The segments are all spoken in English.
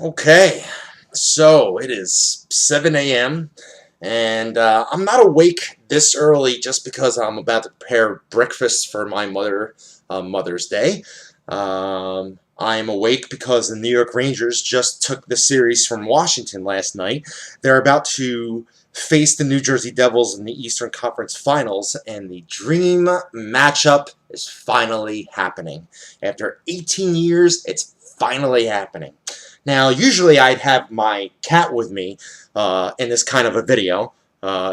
Okay, so it is 7 a.m. and I'm not awake this early just because I'm about to prepare breakfast for my mother, Mother's Day. I'm awake because the New York Rangers just took the series from Washington last night. They're about to face the New Jersey Devils in the Eastern Conference Finals, and the dream matchup is finally happening. After 18 years, it's finally happening. Now, usually I'd have my cat with me in this kind of a video.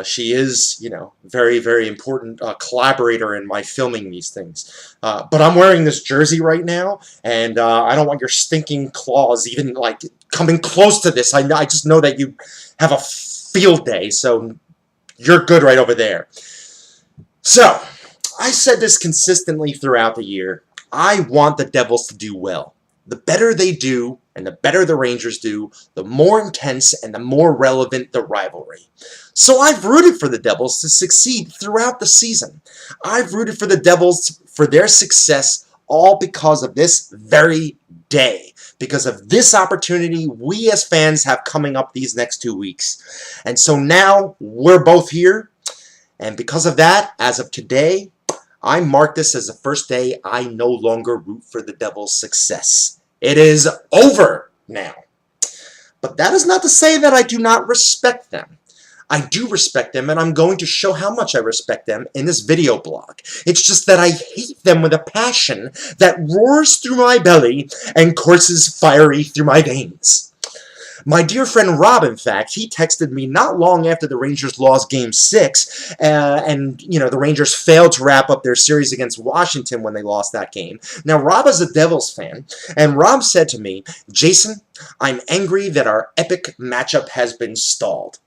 She is, very, very important collaborator in my filming these things. But I'm wearing this jersey right now, and I don't want your stinking claws even, like, coming close to this. I just know that you have a field day, so you're good right over there. So, I said this consistently throughout the year. I want the Devils to do well. The better they do, and the better the Rangers do, the more intense and the more relevant the rivalry. So I've rooted for the Devils to succeed throughout the season. I've rooted for the Devils for their success all because of this very day. Because of this opportunity we as fans have coming up these next 2 weeks. And so now we're both here. And because of that, as of today, I mark this as the first day I no longer root for the Devils' success. It is over now. But that is not to say that I do not respect them. I do respect them, and I'm going to show how much I respect them in this video blog. It's just that I hate them with a passion that roars through my belly and courses fiery through my veins. My dear friend Rob, in fact, he texted me not long after the Rangers lost Game 6, and, the Rangers failed to wrap up their series against Washington when they lost that game. Now, Rob is a Devils fan, and Rob said to me, "Jason, I'm angry that our epic matchup has been stalled."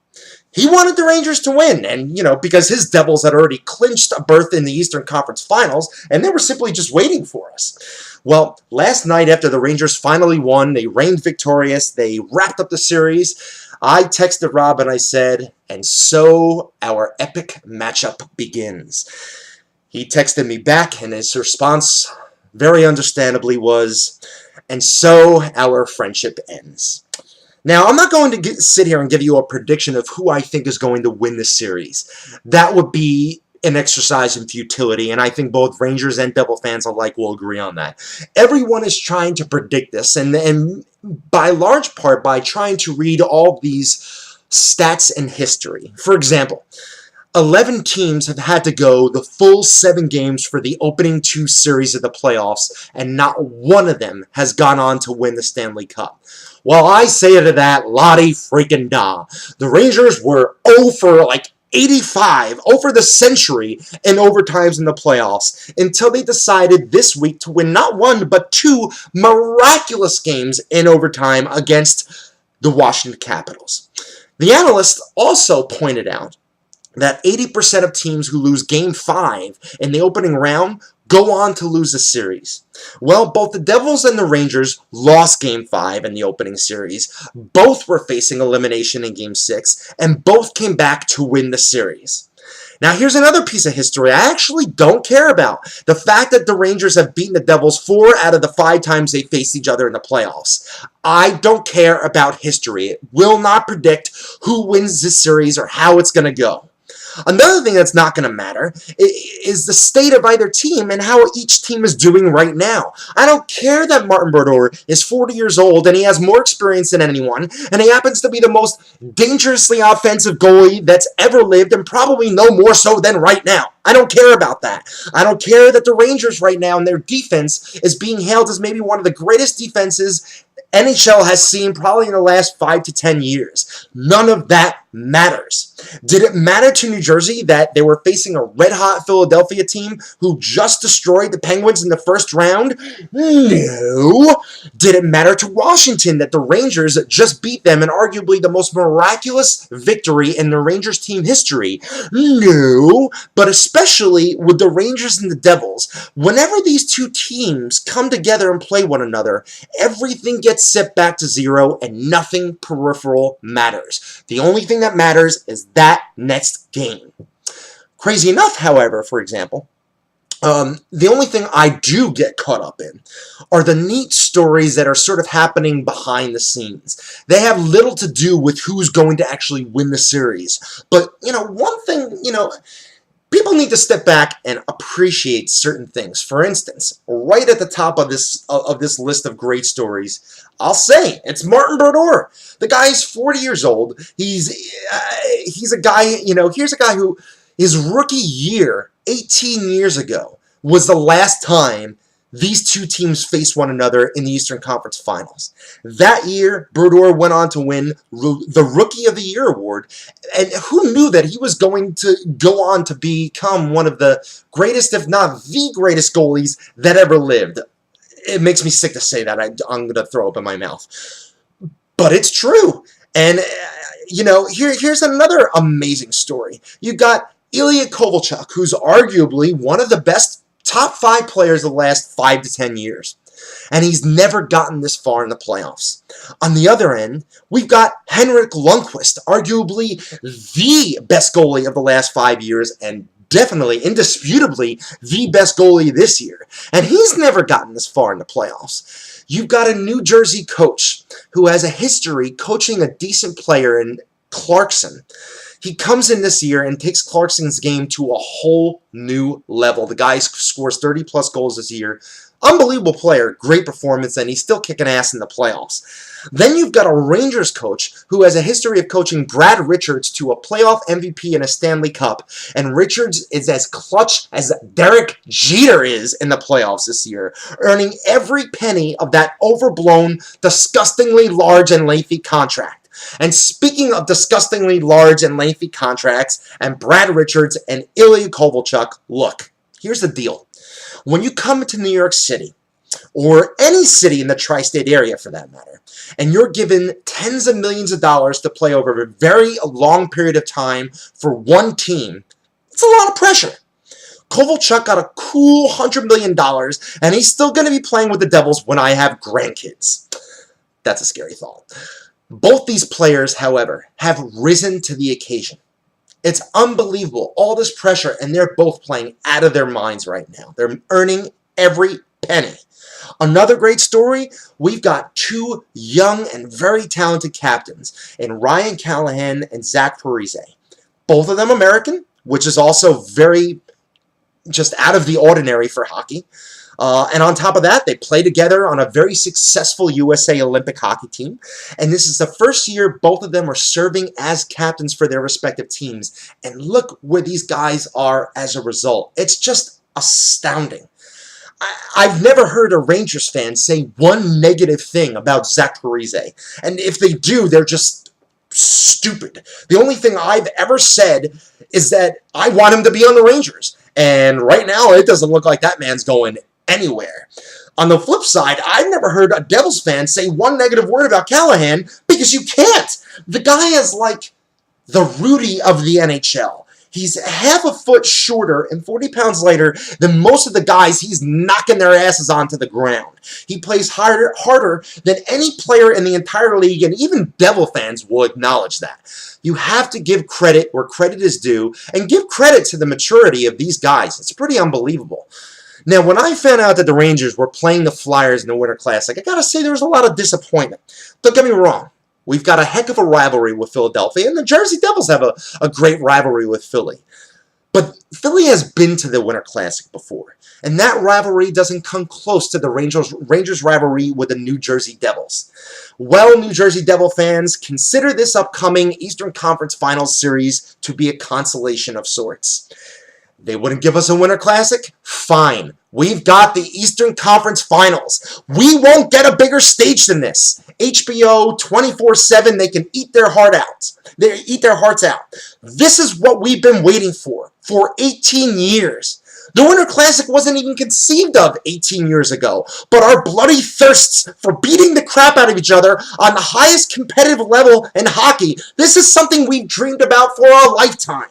He wanted the Rangers to win, and, because his Devils had already clinched a berth in the Eastern Conference Finals, and they were simply just waiting for us. Well, last night after the Rangers finally won, they reigned victorious, they wrapped up the series, I texted Rob and I said, "And so our epic matchup begins." He texted me back, and his response, very understandably, was, "And so our friendship ends." Now, I'm not going to sit here and give you a prediction of who I think is going to win this series. That would be an exercise in futility, and I think both Rangers and Devil fans alike will agree on that. Everyone is trying to predict this, and by large part by trying to read all these stats and history. For example, 11 teams have had to go the full 7 games for the opening 2 series of the playoffs, and not one of them has gone on to win the Stanley Cup. Well, I say to that, Lottie freaking da. The Rangers were 0 for 85 over the century in overtimes in the playoffs until they decided this week to win not 1 but 2 miraculous games in overtime against the Washington Capitals. The analysts also pointed out that 80% of teams who lose Game 5 in the opening round go on to lose the series. Well, both the Devils and the Rangers lost Game 5 in the opening series. Both were facing elimination in Game 6, and both came back to win the series. Now, here's another piece of history I actually don't care about. The fact that the Rangers have beaten the Devils 4 out of the 5 times they faced each other in the playoffs. I don't care about history. It will not predict who wins this series or how it's going to go. Another thing that's not going to matter is the state of either team and how each team is doing right now. I don't care that Martin Brodeur is 40 years old and he has more experience than anyone, and he happens to be the most dangerously offensive goalie that's ever lived, and probably no more so than right now. I don't care about that. I don't care that the Rangers right now and their defense is being hailed as maybe one of the greatest defenses NHL has seen probably in the last 5 to 10 years. None of that matters. Did it matter to New Jersey that they were facing a red-hot Philadelphia team who just destroyed the Penguins in the first round? No. Did it matter to Washington that the Rangers just beat them in arguably the most miraculous victory in the Rangers team history? No. But especially with the Rangers and the Devils, whenever these two teams come together and play one another, everything gets set back to 0 and nothing peripheral matters. The only thing that matters is that next game. Crazy enough, however, for example, The only thing I do get caught up in are the neat stories that are sort of happening behind the scenes. They have little to do with who's going to actually win the series. But, one thing, people need to step back and appreciate certain things. For instance, right at the top of this list of great stories, I'll say it's Martin Brodeur. The guy's 40 years old. He's a guy, here's a guy who his rookie year, 18 years ago, was the last time these two teams faced one another in the Eastern Conference Finals. That year, Brodeur went on to win the Rookie of the Year award, and who knew that he was going to go on to become one of the greatest, if not the greatest goalies that ever lived. It makes me sick to say that. I'm going to throw up in my mouth. But it's true. And, here's another amazing story. You got Ilya Kovalchuk, who's arguably one of the best top 5 players of the last 5 to 10 years. And he's never gotten this far in the playoffs. On the other end, we've got Henrik Lundqvist, arguably the best goalie of the last 5 years, and definitely, indisputably, the best goalie this year. And he's never gotten this far in the playoffs. You've got a New Jersey coach who has a history coaching a decent player in Clarkson. He comes in this year and takes Clarkson's game to a whole new level. The guy scores 30-plus goals this year. Unbelievable player, great performance, and he's still kicking ass in the playoffs. Then you've got a Rangers coach who has a history of coaching Brad Richards to a playoff MVP and a Stanley Cup, and Richards is as clutch as Derek Jeter is in the playoffs this year, earning every penny of that overblown, disgustingly large and lengthy contract. And speaking of disgustingly large and lengthy contracts, and Brad Richards and Ilya Kovalchuk, look, here's the deal. When you come to New York City, or any city in the tri-state area for that matter, and you're given tens of millions of dollars to play over a very long period of time for one team, it's a lot of pressure. Kovalchuk got a cool $100 million, and he's still going to be playing with the Devils when I have grandkids. That's a scary thought. Both these players, however, have risen to the occasion. It's unbelievable, all this pressure, and they're both playing out of their minds right now. They're earning every penny. Another great story, we've got 2 young and very talented captains in Ryan Callahan and Zach Parise. Both of them American, which is also very just out of the ordinary for hockey. And on top of that, they play together on a very successful USA Olympic hockey team. And this is the first year both of them are serving as captains for their respective teams. And look where these guys are as a result. It's just astounding. I've never heard a Rangers fan say one negative thing about Zach Parise. And if they do, they're just stupid. The only thing I've ever said is that I want him to be on the Rangers. And right now, it doesn't look like that man's going anywhere. On the flip side, I've never heard a Devils fan say one negative word about Callahan because you can't. The guy is like the Rudy of the NHL. He's half a foot shorter and 40 pounds lighter than most of the guys he's knocking their asses onto the ground. He plays harder than any player in the entire league, and even Devil fans will acknowledge that. You have to give credit where credit is due and give credit to the maturity of these guys. It's pretty unbelievable. Now, when I found out that the Rangers were playing the Flyers in the Winter Classic, I gotta say there was a lot of disappointment. Don't get me wrong. We've got a heck of a rivalry with Philadelphia, and the Jersey Devils have a great rivalry with Philly. But Philly has been to the Winter Classic before, and that rivalry doesn't come close to the Rangers rivalry with the New Jersey Devils. Well, New Jersey Devil fans, consider this upcoming Eastern Conference Finals series to be a consolation of sorts. They wouldn't give us a Winter Classic? Fine. We've got the Eastern Conference Finals. We won't get a bigger stage than this. HBO 24/7, they can eat their heart out. They eat their hearts out. This is what we've been waiting for 18 years. The Winter Classic wasn't even conceived of 18 years ago, but our bloody thirsts for beating the crap out of each other on the highest competitive level in hockey, this is something we've dreamed about for a lifetime.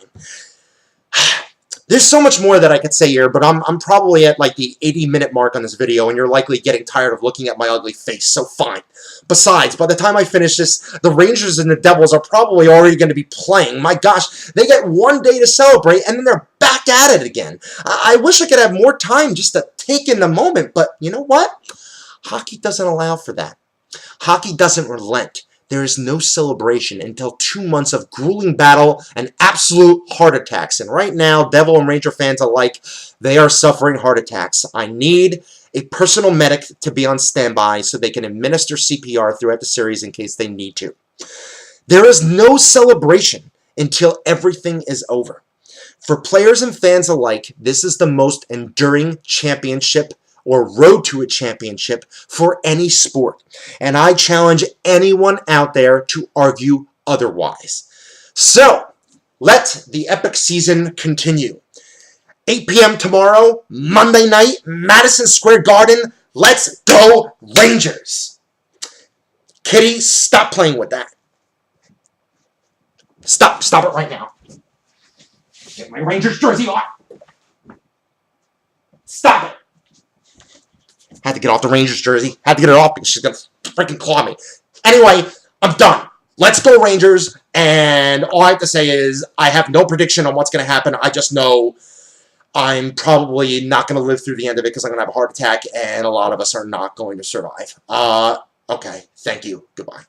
There's so much more that I could say here, but I'm probably at like the 80-minute mark on this video, and you're likely getting tired of looking at my ugly face, so fine. Besides, by the time I finish this, the Rangers and the Devils are probably already going to be playing. My gosh, they get one day to celebrate, and then they're back at it again. I wish I could have more time just to take in the moment, but you know what? Hockey doesn't allow for that. Hockey doesn't relent. There is no celebration until 2 months of grueling battle and absolute heart attacks. And right now, Devil and Ranger fans alike, they are suffering heart attacks. I need a personal medic to be on standby so they can administer CPR throughout the series in case they need to. There is no celebration until everything is over. For players and fans alike, this is the most enduring championship or road to a championship for any sport. And I challenge anyone out there to argue otherwise. So, let the epic season continue. 8 p.m. tomorrow, Monday night, Madison Square Garden. Let's go Rangers! Kitty, stop playing with that. Stop it right now. Get my Rangers jersey off. Stop it. Had to get off the Rangers jersey. Had to get it off because she's going to freaking claw me. Anyway, I'm done. Let's go Rangers. And all I have to say is I have no prediction on what's going to happen. I just know I'm probably not going to live through the end of it because I'm going to have a heart attack and a lot of us are not going to survive. Okay. Thank you. Goodbye.